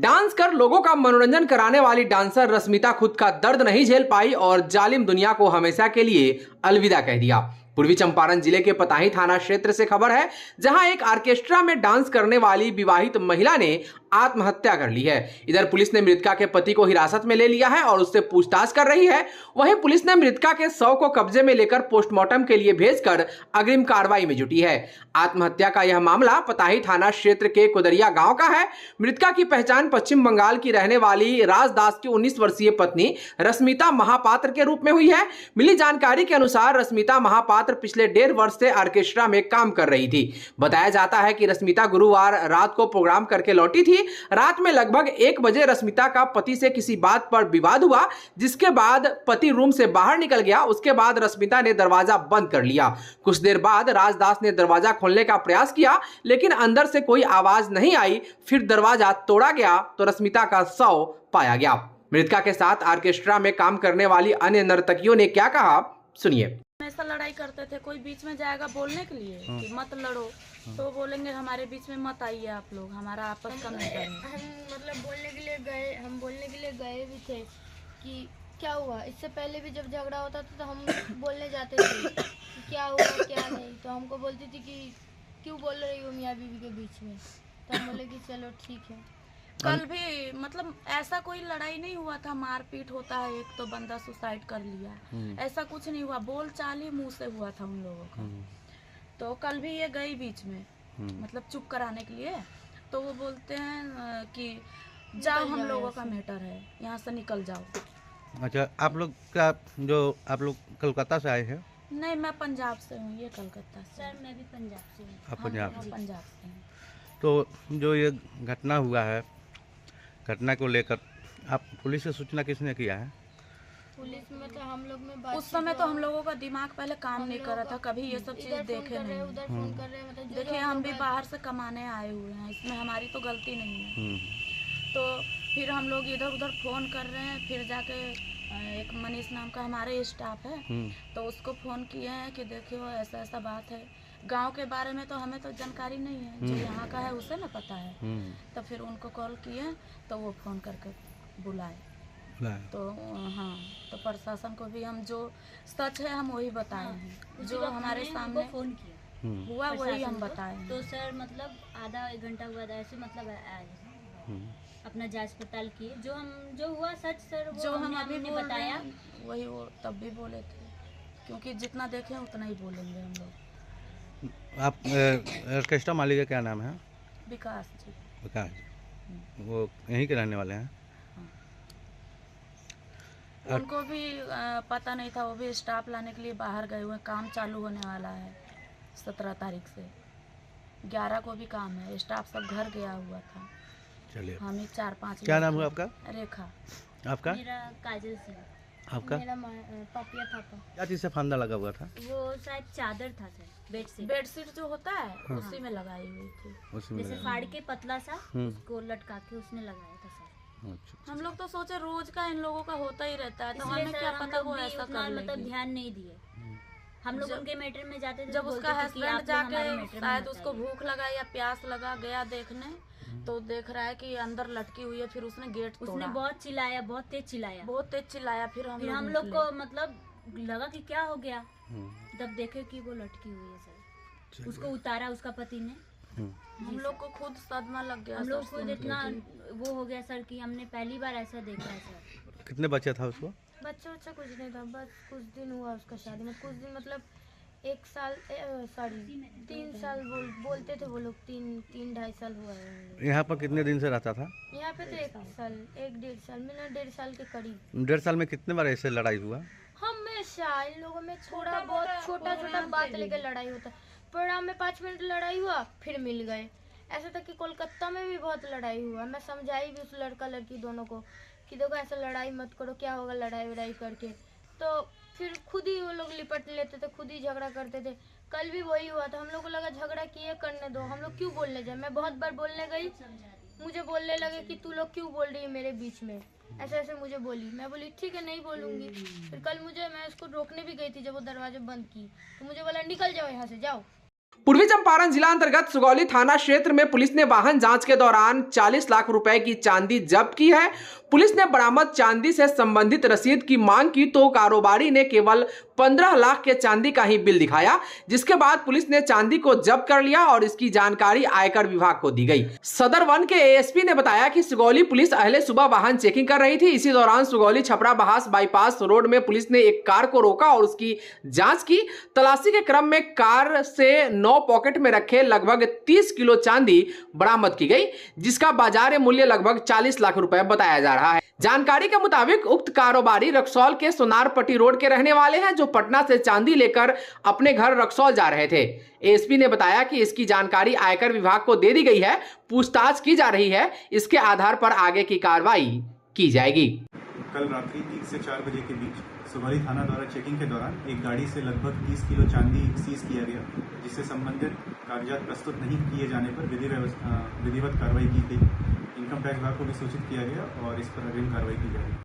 Dance कर लोगों का मनोरंजन कराने वाली डांसर रश्मिता खुद का दर्द नहीं झेल पाई और जालिम दुनिया को हमेशा के लिए अलविदा कह दिया। पूर्वी चंपारण जिले के पताही थाना क्षेत्र से खबर है, जहां एक ऑर्केस्ट्रा में डांस करने वाली विवाहित महिला ने आत्महत्या कर ली है। इधर पुलिस ने मृतका के पति को हिरासत में ले लिया है और उससे पूछताछ कर रही है। वहीं पुलिस ने मृतका के शव को कब्जे में लेकर पोस्टमार्टम के लिए भेजकर अग्रिम कार्रवाई में जुटी है। आत्महत्या का यह मामला पताही थाना क्षेत्र के कुदरिया गांव का है। मृतका की पहचान पश्चिम बंगाल की रहने वाली राजदास की 19 वर्षीय पत्नी रश्मिता महापात्र के रूप में हुई है। मिली जानकारी के अनुसार रश्मिता महापात्र पिछले 1.5 वर्ष से ऑर्केस्ट्रा में काम कर रही थी। बताया जाता है कि रश्मिता गुरुवार रात को प्रोग्राम करके लौटी थी। रात में लगभग 1 बजे रश्मिता का पति से किसी बात पर विवाद हुआ, जिसके बाद पति रूम से बाहर निकल गया। उसके बाद रश्मिता ने दरवाजा बंद कर लिया। कुछ देर बाद राजदास ने दरवाजा खोलने का प्रयास किया, लेकिन अंदर से कोई आवाज नहीं आई। फिर दरवाजा तोड़ा गया तो रश्मिता का शव पाया गया। मृतका के साथ ऑर्केस्ट्रा में काम करने वाली अन्य नर्तकियों ने क्या कहा, सुनिए। हमेशा लड़ाई करते थे, कोई बीच में जाएगा बोलने के लिए कि मत लड़ो, तो बोलेंगे हमारे बीच में मत आइए आप लोग, हमारा आपस का मैटर है। हम मतलब बोलने के लिए गए भी थे कि क्या हुआ। इससे पहले भी जब झगड़ा होता था तो हम बोलने जाते थे कि क्या हुआ क्या नहीं, तो हमको बोलती थी कि क्यों बोल रही हो मियाँ बीवी के बीच में, तो हम बोले कि चलो ठीक है। कल भी मतलब ऐसा कोई लड़ाई नहीं हुआ था, मारपीट होता है, एक तो बंदा सुसाइड कर लिया, ऐसा कुछ नहीं हुआ, बोल चाल ही मुंह से हुआ था उन लोगों का। तो कल भी ये गई बीच में मतलब चुप कराने के लिए, तो वो बोलते हैं कि जाओ हम लोगों का मैटर है, यहाँ से निकल जाओ। अच्छा, आप लोग का जो आप लोग कलकत्ता से आए हैं? नहीं, मैं पंजाब से हूँ, ये कलकत्ता से। सर मैं भी पंजाब से हूँ। आप पंजाब से? पंजाब से हैं। तो जो ये घटना हुआ है, घटना को लेकर आप पुलिस से सूचना किसने किया है? पुलिस में तो हम लोग में बात उस समय तो हम लोगों का दिमाग पहले काम नहीं कर रहा था, कभी ये सब चीज देखे नहीं। उधर फोन कर रहे हैं, मतलब देखिए हम भी बाहर से कमाने आए हुए हैं, इसमें हमारी तो गलती नहीं है। तो फिर हम लोग इधर उधर फोन कर रहे हैं, फिर जाके एक मनीष नाम का हमारे स्टाफ है, तो उसको फोन किए हैं कि देखियो ऐसा ऐसा बात है। गांव के बारे में तो हमें तो जानकारी नहीं है, जो यहाँ का है उसे ना पता है। तो फिर उनको कॉल किए तो वो फोन करके बुलाए। तो हाँ, तो प्रशासन को भी हम जो सच है हम वही बताए हैं, जो हमारे सामने फोन किया हुआ वही हम बताए हैं। तो सर मतलब आधा 1 घंटा हुआ था ऐसे, मतलब आए अपना जांच पड़ताल किए, जो हुआ सच सर वो जो हम अभी बताया वही वो तब भी बोले थे, क्योंकि जितना देखें उतना ही बोलेंगे हम लोग। आप ऑर्केस्ट्रा मालिक का क्या नाम है? विकास जी। विकास जी, वो यहीं के रहने वाले हैं? उनको भी पता नहीं था, वो भी स्टाफ लाने के लिए बाहर गए हुए। काम चालू होने वाला है 17 तारीख से, 11 को भी काम है। स्टाफ सब घर गया हुआ था। चलिए, हम ही 4-5। क्या नाम हुआ आपका? रेखा। मेरा काजल सिंह। आपका? मेरा पापिया थापा। क्या चीज़ से फंदा लगा हुआ था? वो शायद चादर था सर, बेडशीट जो होता है उसी में लगाई हुई थी। जैसे फाड़ के पतला सा उसको लटका के उसने लगाया था सर। अच्छा। हम लोग तो सोचे रोज का इन लोगों का होता ही रहता है, तो हमें क्या पता वो ऐसा कर लेगी। मतलब ध्यान नहीं दिए हम लोग उनके मैटर में जाते थे। जब उसका हस्बैंड जाके शायद उसको भूख लगा या प्यास लगा, गया देखने तो देख रहा है कि अंदर लटकी हुई है। फिर उसने गेट तोड़ा। उसने बहुत चिल्लाया, बहुत तेज चिल्लाया। फिर हम लोग को मतलब लगा कि क्या हो गया, तब देखे कि वो लटकी हुई है सर। उसको उतारा उसका पति ने। हम लोग को खुद सदमा लग गया। हम लोग खुद इतना वो हो गया सर कि हमने पहली बार ऐसा देखा है सर। कितने बच्चे था उसको? बच्चा कुछ नहीं था, बस कुछ दिन हुआ उसका शादी में। कुछ दिन मतलब 1 साल 3 साल बोलते थे वो लोग। 3-2.5 साल हुआ है। यहाँ पर कितने दिन से रहता था? यहाँ पे तो 1 साल 1-1.5 साल, मिला 1.5 साल के करीब। 1.5 साल में कितने बार ऐसे लड़ाई हुआ? हमेशा इन लोगों में थोड़ा बहुत छोटा बात लेकर लड़ाई होता। प्रोग्राम में 5 मिनट लड़ाई हुआ, फिर मिल गए। ऐसा था कि कोलकाता में भी बहुत लड़ाई हुआ। मैं समझाई भी उस लड़का लड़की दोनों को कि देखो ऐसा लड़ाई मत करो, क्या होगा लड़ाई वड़ाई करके। तो फिर खुद ही वो लोग लिपट लेते थे, खुद ही झगड़ा करते थे। कल भी वही हुआ था। हम लोग को लगा झगड़ा किए, करने दो, हम लोग क्यों बोलने जाए। मैं बहुत बार बोलने गई, मुझे बोलने लगे कि तू लोग क्यों बोल रही है मेरे बीच में, ऐसे ऐसे मुझे बोली। मैं बोली ठीक है नहीं बोलूँगी। फिर कल मैं उसको रोकने भी गई थी, जब वो दरवाजा बंद की तो मुझे बोला निकल जाओ यहाँ से, जाओ। पूर्वी चंपारण जिला अंतर्गत सुगौली थाना क्षेत्र में पुलिस ने वाहन जांच के दौरान 40 लाख रुपए की चांदी जब्त की है। पुलिस ने बरामद चांदी से संबंधित रसीद की मांग की तो कारोबारी ने केवल 15 लाख के चांदी का ही बिल दिखाया, जिसके बाद पुलिस ने चांदी को जब्त कर लिया और इसकी जानकारी आयकर विभाग को दी गई। सदर वन के एएसपी ने बताया कि सुगौली पुलिस अहले सुबह वाहन चेकिंग कर रही थी। इसी दौरान सुगौली छपरा बहास बाईपास रोड में पुलिस ने एक कार को रोका और उसकी जांच की। तलाशी के क्रम में कार से 9 पॉकेट में रखे लगभग 30 किलो चांदी बरामद की गई, जिसका बाजार मूल्य लगभग 40 लाख रुपए बताया जा रहा है। जानकारी के मुताबिक उक्त कारोबारी रक्सौल के सोनारपट्टी रोड के रहने वाले हैं, जो पटना से चांदी लेकर अपने घर रक्सौल जा रहे थे। एसपी ने बताया कि इसकी जानकारी आयकर विभाग को दे दी गई है, पूछताछ की जा रही है, इसके आधार पर आगे की कार्रवाई की जाएगी। कल रात्रि 3 से 4 बजे के बीच सुगौली थाना द्वारा चेकिंग के दौरान एक गाड़ी से लगभग 30 किलो चांदी सीज किया गया, जिससे संबंधित कागजात प्रस्तुत नहीं किए जाने पर विधिवत कार्रवाई की गई। इनकम टैक्स विभाग को भी सूचित किया गया और इस पर अग्रिम कार्रवाई की जाएगी।